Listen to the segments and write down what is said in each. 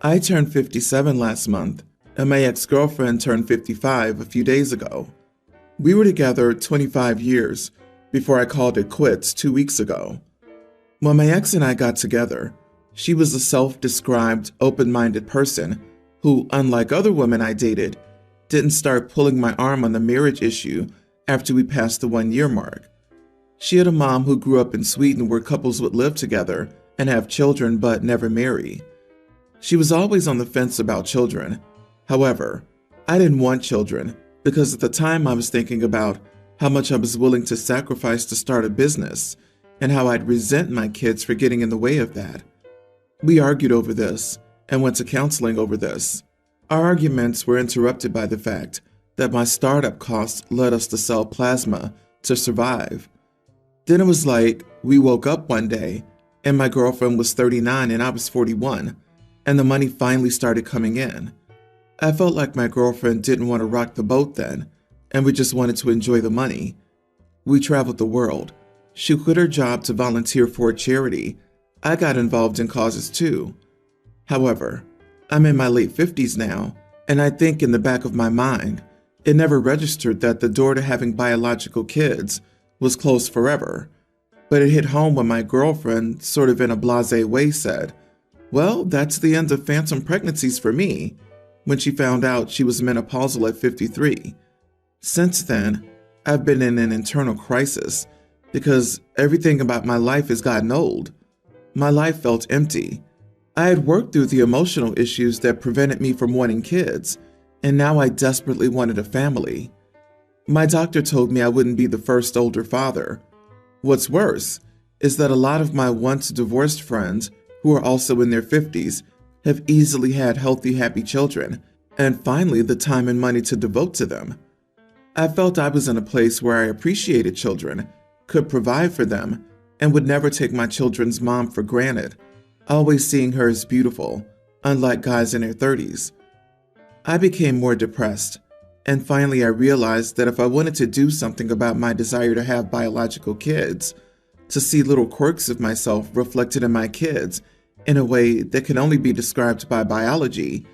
I turned 57 last month, and my ex-girlfriend turned 55 a few days ago. We were together 25 years before I called it quits 2 weeks ago. When my ex and I got together, she was a self-described open-minded person who, unlike other women I dated, didn't start pulling my arm on the marriage issue after we passed the 1-year mark. She had a mom who grew up in Sweden where couples would live together and have children but never marry. She was always on the fence about children. However, I didn't want children because at the time I was thinking about how much I was willing to sacrifice to start a business and how I'd resent my kids for getting in the way of that. We argued over this and went to counseling over this. Our arguments were interrupted by the fact that my startup costs led us to sell plasma to survive. Then it was like we woke up one day and my girlfriend was 39 and I was 41, and the money finally started coming in. I felt like my girlfriend didn't want to rock the boat then, and we just wanted to enjoy the money. We traveled the world. She quit her job to volunteer for a charity. I got involved in causes too. However, I'm in my late 50s now, and I think in the back of my mind, it never registered that the door to having biological kids was closed forever. But it hit home when my girlfriend, sort of in a blasé way, said, "Well, that's the end of phantom pregnancies for me," when she found out she was menopausal at 53. Since then, I've been in an internal crisis because everything about my life has gotten old. My life felt empty. I had worked through the emotional issues that prevented me from wanting kids, and now I desperately wanted a family. My doctor told me I wouldn't be the first older father. What's worse is that a lot of my once divorced friends, who are also in their 50s, have easily had healthy, happy children, and finally the time and money to devote to them. I felt I was in a place where I appreciated children, could provide for them, and would never take my children's mom for granted, always seeing her as beautiful, unlike guys in their 30s. I became more depressed, and finally I realized that if I wanted to do something about my desire to have biological kids, to see little quirks of myself reflected in my kids in a way that can only be described by biology,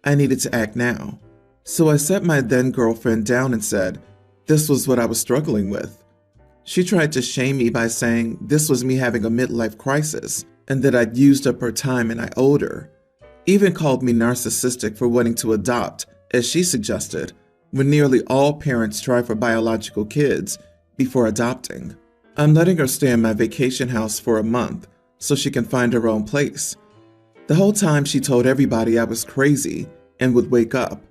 I needed to act now. So I sat my then girlfriend down and said, this was what I was struggling with. She tried to shame me by saying this was me having a midlife crisis and that I'd used up her time and I owed her. Even called me narcissistic for wanting to adopt, as she suggested, when nearly all parents try for biological kids before adopting. I'm letting her stay in my vacation house for a month so she can find her own place. The whole time she told everybody I was crazy and would wake up.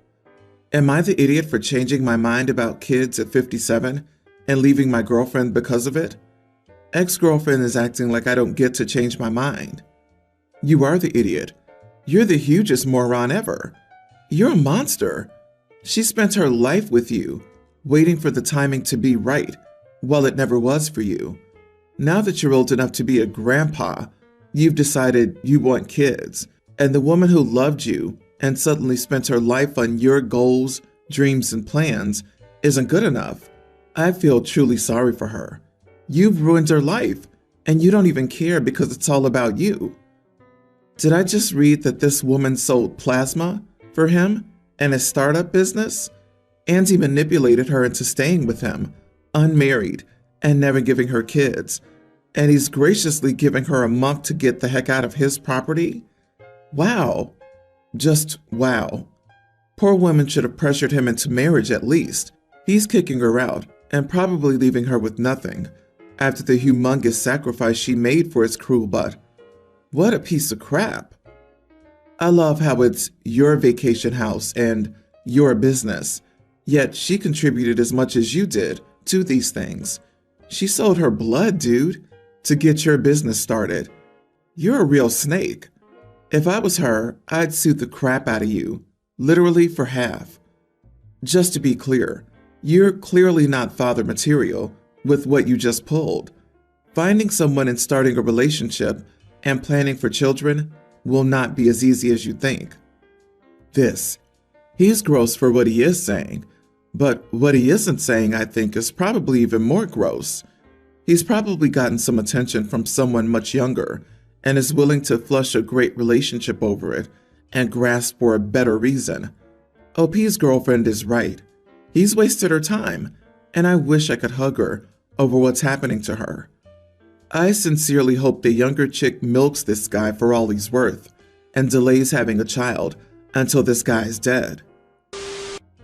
Am I the idiot for changing my mind about kids at 57 and leaving my girlfriend because of it? Ex-girlfriend is acting like I don't get to change my mind. You are the idiot. You're the hugest moron ever. You're a monster. She spent her life with you, waiting for the timing to be right, while it never was for you. Now that you're old enough to be a grandpa, you've decided you want kids, and the woman who loved you and suddenly spent her life on your goals, dreams, and plans isn't good enough. I feel truly sorry for her. You've ruined her life, and you don't even care because it's all about you. Did I just read that this woman sold plasma for him and his startup business? And he manipulated her into staying with him, unmarried, and never giving her kids. And he's graciously giving her a month to get the heck out of his property? Wow. Just wow. Poor woman should have pressured him into marriage at least. He's kicking her out and probably leaving her with nothing after the humongous sacrifice she made for his cruel butt. What a piece of crap. I love how it's your vacation house and your business, yet she contributed as much as you did to these things. She sold her blood, dude, to get your business started. You're a real snake. If I was her, I'd sue the crap out of you, literally for half. Just to be clear, you're clearly not father material with what you just pulled. Finding someone and starting a relationship and planning for children will not be as easy as you think. He's gross for what he is saying, but what he isn't saying, I think, is probably even more gross. He's probably gotten some attention from someone much younger and is willing to flush a great relationship over it and grasped for a better reason. OP's girlfriend is right. He's wasted her time, and I wish I could hug her over what's happening to her. I sincerely hope the younger chick milks this guy for all he's worth and delays having a child until this guy is dead.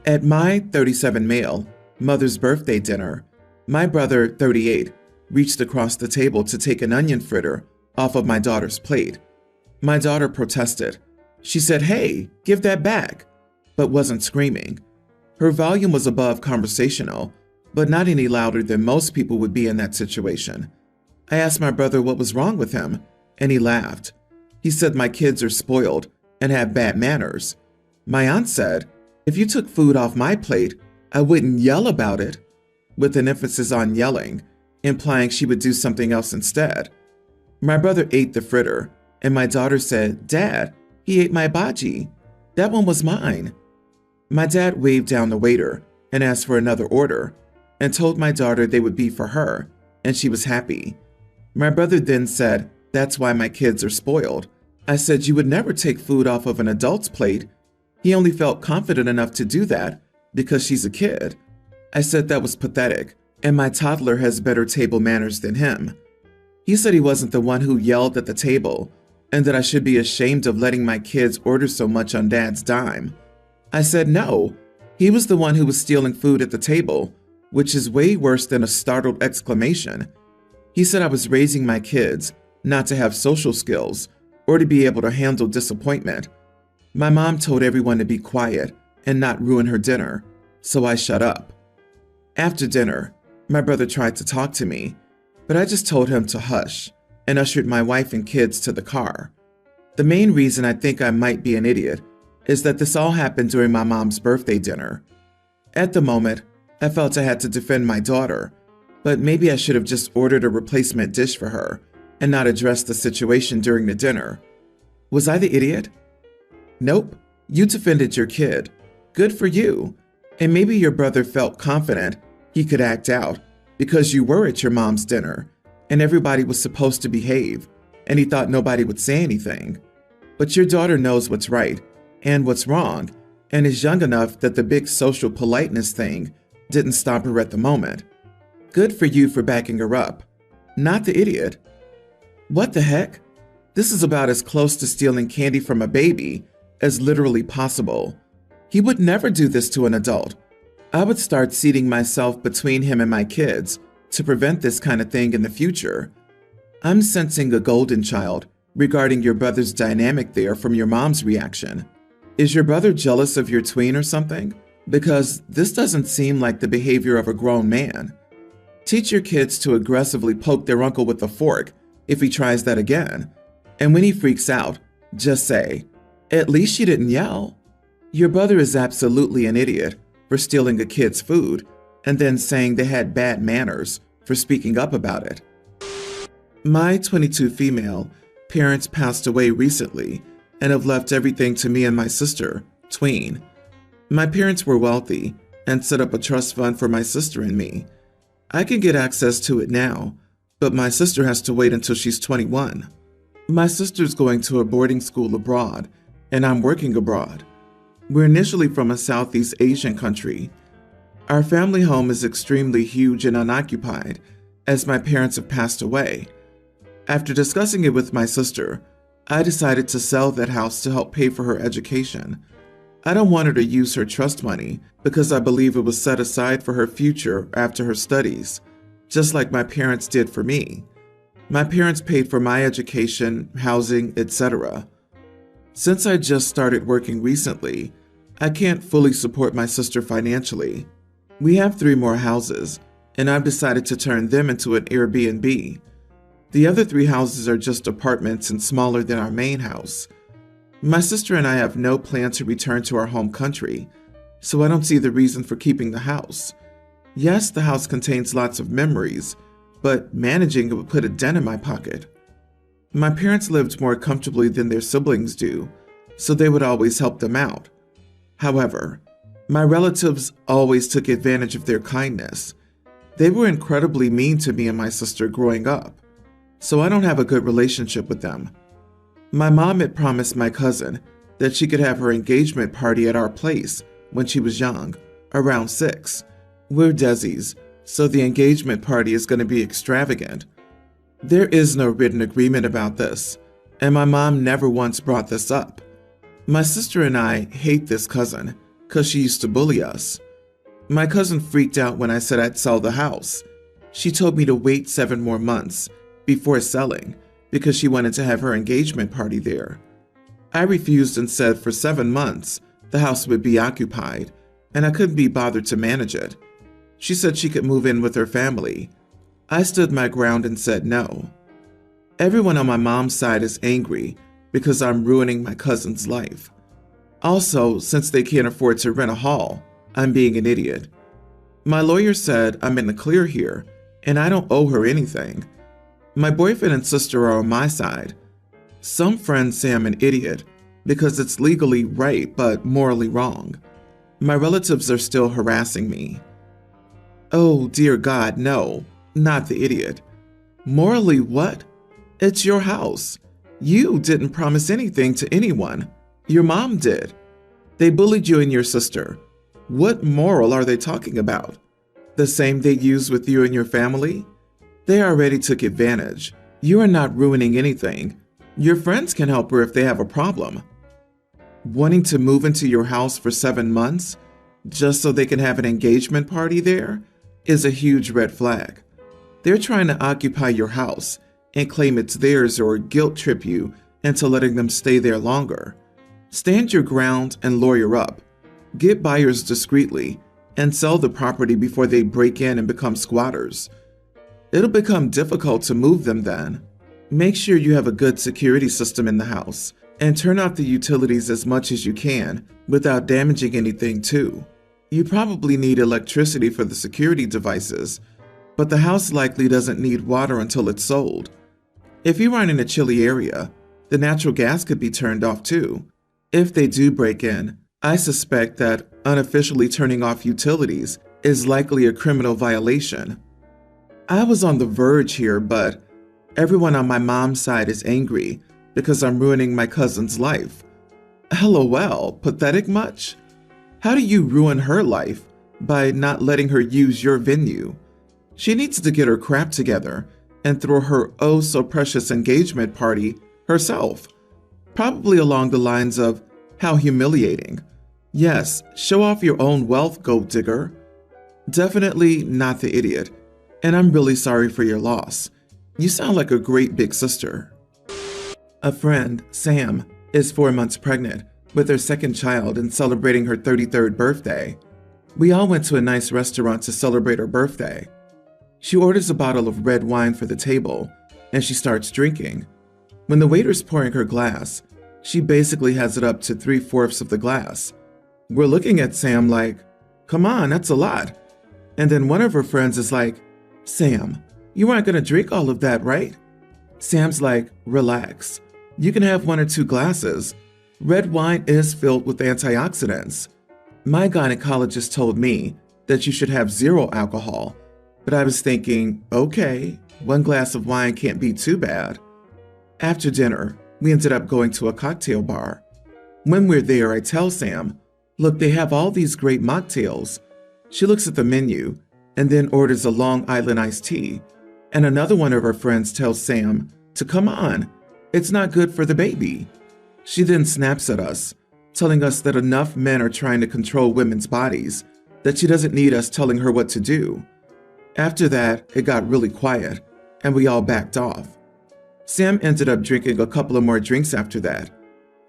At my 37 male mother's birthday dinner, my brother, 38, reached across the table to take an onion fritter off of my daughter's plate. My daughter protested. She said, "Hey, give that back," but wasn't screaming. Her volume was above conversational, but not any louder than most people would be in that situation. I asked my brother what was wrong with him, and he laughed. He said my kids are spoiled and have bad manners. My aunt said, "If you took food off my plate, I wouldn't yell about it," with an emphasis on yelling, implying she would do something else instead. My brother ate the fritter, and my daughter said, "Dad, he ate my bhaji. That one was mine." My dad waved down the waiter and asked for another order, and told my daughter they would be for her, and she was happy. My brother then said, "That's why my kids are spoiled." I said, "You would never take food off of an adult's plate." He only felt confident enough to do that because she's a kid. I said that was pathetic, and my toddler has better table manners than him. He said he wasn't the one who yelled at the table, and that I should be ashamed of letting my kids order so much on Dad's dime. I said no, he was the one who was stealing food at the table, which is way worse than a startled exclamation. He said I was raising my kids not to have social skills or to be able to handle disappointment. My mom told everyone to be quiet and not ruin her dinner, so I shut up. After dinner, my brother tried to talk to me, but I just told him to hush and ushered my wife and kids to the car. The main reason I think I might be an idiot is that this all happened during my mom's birthday dinner. At the moment, I felt I had to defend my daughter, but maybe I should have just ordered a replacement dish for her and not addressed the situation during the dinner. Was I the idiot? Nope, you defended your kid. Good for you. And maybe your brother felt confident he could act out because you were at your mom's dinner and everybody was supposed to behave, and he thought nobody would say anything. But your daughter knows what's right and what's wrong, and is young enough that the big social politeness thing didn't stop her at the moment. Good for you for backing her up. Not the idiot. What the heck? This is about as close to stealing candy from a baby as literally possible. He would never do this to an adult. I would start seating myself between him and my kids to prevent this kind of thing in the future. I'm sensing a golden child regarding your brother's dynamic there from your mom's reaction. Is your brother jealous of your tween or something? Because this doesn't seem like the behavior of a grown man. Teach your kids to aggressively poke their uncle with a fork if he tries that again. And when he freaks out, just say, "At least she didn't yell." Your brother is absolutely an idiot for stealing a kid's food and then saying they had bad manners for speaking up about it. My 22 female parents passed away recently and have left everything to me and my sister, tween. My parents were wealthy and set up a trust fund for my sister and me. I can get access to it now, but my sister has to wait until she's 21. My sister's going to a boarding school abroad, and I'm working abroad. We're initially from a Southeast Asian country. Our family home is extremely huge and unoccupied, as my parents have passed away. After discussing it with my sister, I decided to sell that house to help pay for her education. I don't want her to use her trust money because I believe it was set aside for her future after her studies, just like my parents did for me. My parents paid for my education, housing, etc. Since I just started working recently, I can't fully support my sister financially. We have 3 more houses, and I've decided to turn them into an Airbnb. The other 3 houses are just apartments and smaller than our main house. My sister and I have no plan to return to our home country, so I don't see the reason for keeping the house. Yes, the house contains lots of memories, but managing it would put a dent in my pocket. My parents lived more comfortably than their siblings do, so they would always help them out. However, my relatives always took advantage of their kindness. They were incredibly mean to me and my sister growing up, so I don't have a good relationship with them. My mom had promised my cousin that she could have her engagement party at our place when she was young, around 6. We're Desi's, so the engagement party is going to be extravagant. There is no written agreement about this, and my mom never once brought this up. My sister and I hate this cousin because she used to bully us. My cousin freaked out when I said I'd sell the house. She told me to wait 7 more months before selling because she wanted to have her engagement party there. I refused and said for 7 months the house would be occupied and I couldn't be bothered to manage it. She said she could move in with her family. I stood my ground and said no. Everyone on my mom's side is angry because I'm ruining my cousin's life. Also, since they can't afford to rent a hall, I'm being an idiot. My lawyer said I'm in the clear here and I don't owe her anything. My boyfriend and sister are on my side. Some friends say I'm an idiot because it's legally right but morally wrong. My relatives are still harassing me. Oh dear God, no, not the idiot. Morally what? It's your house. You didn't promise anything to anyone. Your mom did. They bullied you and your sister. What moral are they talking about? The same they use with you and your family? They already took advantage. You are not ruining anything. Your friends can help her if they have a problem. Wanting to move into your house for 7 months just so they can have an engagement party there is a huge red flag. They're trying to occupy your house and claim it's theirs or guilt trip you into letting them stay there longer. Stand your ground and lawyer up. Get buyers discreetly and sell the property before they break in and become squatters. It'll become difficult to move them then. Make sure you have a good security system in the house and turn off the utilities as much as you can without damaging anything too. You probably need electricity for the security devices, but the house likely doesn't need water until it's sold. If you aren't in a chilly area, the natural gas could be turned off too. If they do break in, I suspect that unofficially turning off utilities is likely a criminal violation. I was on the verge here, but everyone on my mom's side is angry because I'm ruining my cousin's life. LOL, pathetic much? How do you ruin her life by not letting her use your venue? She needs to get her crap together and throw her oh so precious engagement party herself. Probably along the lines of, how humiliating. Yes, show off your own wealth, gold digger. Definitely not the idiot, and I'm really sorry for your loss. You sound like a great big sister. A friend, Sam, is 4 months pregnant with her second child and celebrating her 33rd birthday. We all went to a nice restaurant to celebrate her birthday. She orders a bottle of red wine for the table, and she starts drinking. When the waiter's pouring her glass, she basically has it up to 3/4 of the glass. We're looking at Sam like, come on, that's a lot. And then one of her friends is like, Sam, you aren't going to drink all of that, right? Sam's like, relax. You can have 1 or 2 glasses. Red wine is filled with antioxidants. My gynecologist told me that you should have 0 alcohol, but I was thinking, okay, 1 glass of wine can't be too bad. After dinner, we ended up going to a cocktail bar. When we're there, I tell Sam, look, they have all these great mocktails. She looks at the menu and then orders a Long Island iced tea. And another one of her friends tells Sam to come on, it's not good for the baby. She then snaps at us, telling us that enough men are trying to control women's bodies, that she doesn't need us telling her what to do. After that, it got really quiet, and we all backed off. Sam ended up drinking a couple of more drinks after that.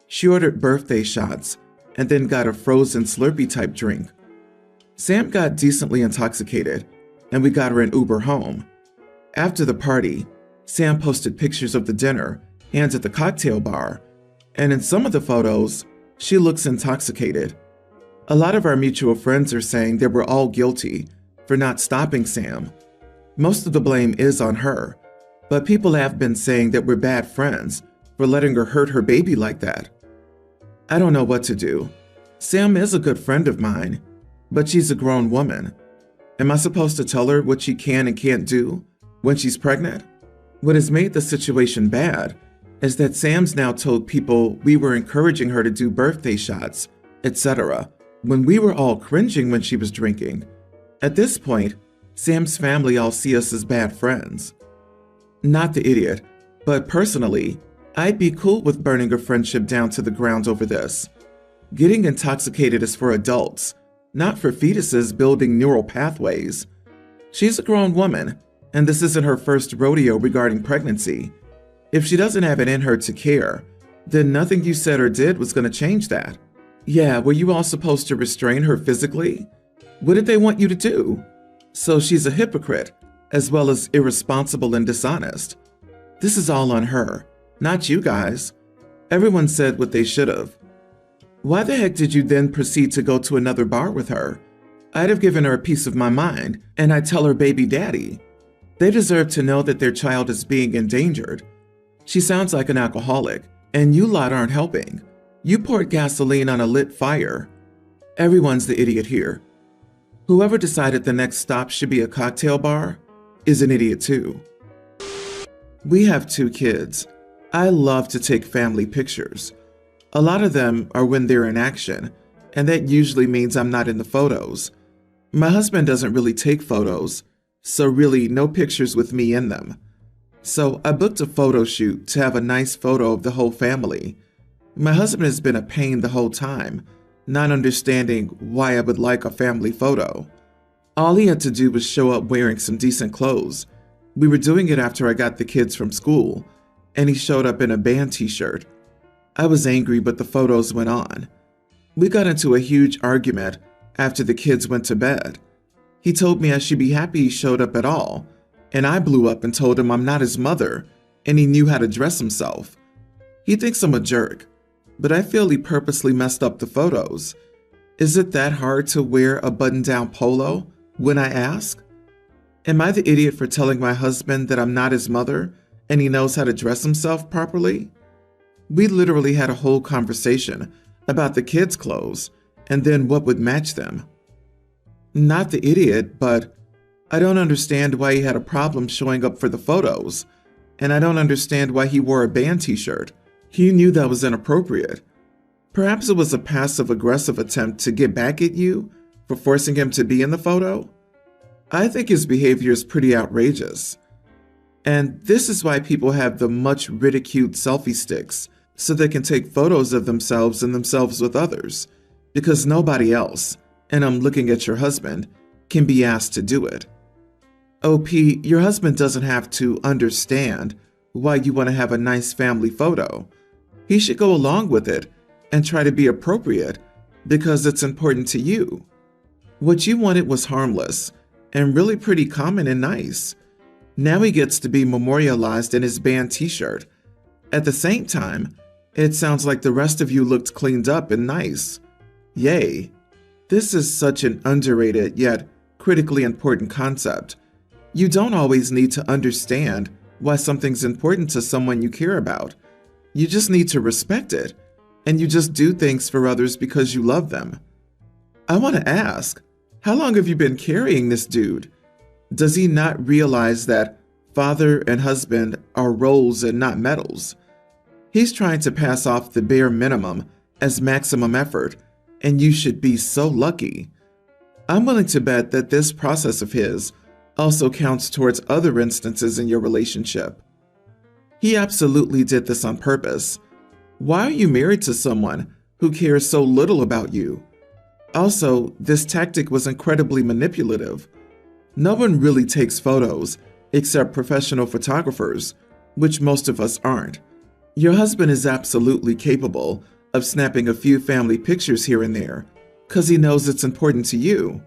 She ordered birthday shots and then got a frozen Slurpee type drink. Sam got decently intoxicated and we got her an Uber home. After the party, Sam posted pictures of the dinner and at the cocktail bar, and in some of the photos, she looks intoxicated. A lot of our mutual friends are saying that we're all guilty for not stopping Sam. Most of the blame is on her, but people have been saying that we're bad friends for letting her hurt her baby like that. I don't know what to do. Sam is a good friend of mine, but she's a grown woman. Am I supposed to tell her what she can and can't do when she's pregnant? What has made the situation bad is that Sam's now told people we were encouraging her to do birthday shots, etc., when we were all cringing when she was drinking. At this point, Sam's family all see us as bad friends. Not the idiot, but personally, I'd be cool with burning a friendship down to the ground over this. Getting intoxicated is for adults, not for fetuses building neural pathways. She's a grown woman, and this isn't her first rodeo regarding pregnancy. If she doesn't have it in her to care, then nothing you said or did was going to change that. Yeah, were you all supposed to restrain her physically? What did they want you to do? So she's a hypocrite, as well as irresponsible and dishonest. This is all on her, not you guys. Everyone said what they should have. Why the heck did you then proceed to go to another bar with her? I'd have given her a piece of my mind, and I'd tell her baby daddy. They deserve to know that their child is being endangered. She sounds like an alcoholic, and you lot aren't helping. You poured gasoline on a lit fire. Everyone's the idiot here. Whoever decided the next stop should be a cocktail bar is an idiot too. We have 2 kids. I love to take family pictures. A lot of them are when they're in action, and that usually means I'm not in the photos. My husband doesn't really take photos, so really no pictures with me in them. So I booked a photo shoot to have a nice photo of the whole family. My husband has been a pain the whole time, not understanding why I would like a family photo. All he had to do was show up wearing some decent clothes. We were doing it after I got the kids from school, and he showed up in a band t-shirt. I was angry, but the photos went on. We got into a huge argument after the kids went to bed. He told me I should be happy he showed up at all, and I blew up and told him I'm not his mother, and he knew how to dress himself. He thinks I'm a jerk, but I feel he purposely messed up the photos. Is it that hard to wear a button-down polo when I ask? Am I the idiot for telling my husband that I'm not his mother and he knows how to dress himself properly? We literally had a whole conversation about the kids' clothes and then what would match them. Not the idiot, but I don't understand why he had a problem showing up for the photos, and I don't understand why he wore a band t-shirt. He knew that was inappropriate. Perhaps it was a passive-aggressive attempt to get back at you for forcing him to be in the photo? I think his behavior is pretty outrageous. And this is why people have the much ridiculed selfie sticks, so they can take photos of themselves and themselves with others, because nobody else, and I'm looking at your husband, can be asked to do it. OP, your husband doesn't have to understand why you want to have a nice family photo. He should go along with it and try to be appropriate because it's important to you. What you wanted was harmless and really pretty common and nice. Now he gets to be memorialized in his band t-shirt. At the same time, it sounds like the rest of you looked cleaned up and nice. Yay. This is such an underrated yet critically important concept. You don't always need to understand why something's important to someone you care about. You just need to respect it, and you just do things for others because you love them. I want to ask, how long have you been carrying this dude? Does he not realize that father and husband are roles and not medals? He's trying to pass off the bare minimum as maximum effort, and you should be so lucky. I'm willing to bet that this process of his also counts towards other instances in your relationship. He absolutely did this on purpose. Why are you married to someone who cares so little about you? Also, this tactic was incredibly manipulative. No one really takes photos except professional photographers, which most of us aren't. Your husband is absolutely capable of snapping a few family pictures here and there because he knows it's important to you.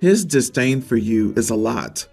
His disdain for you is a lot.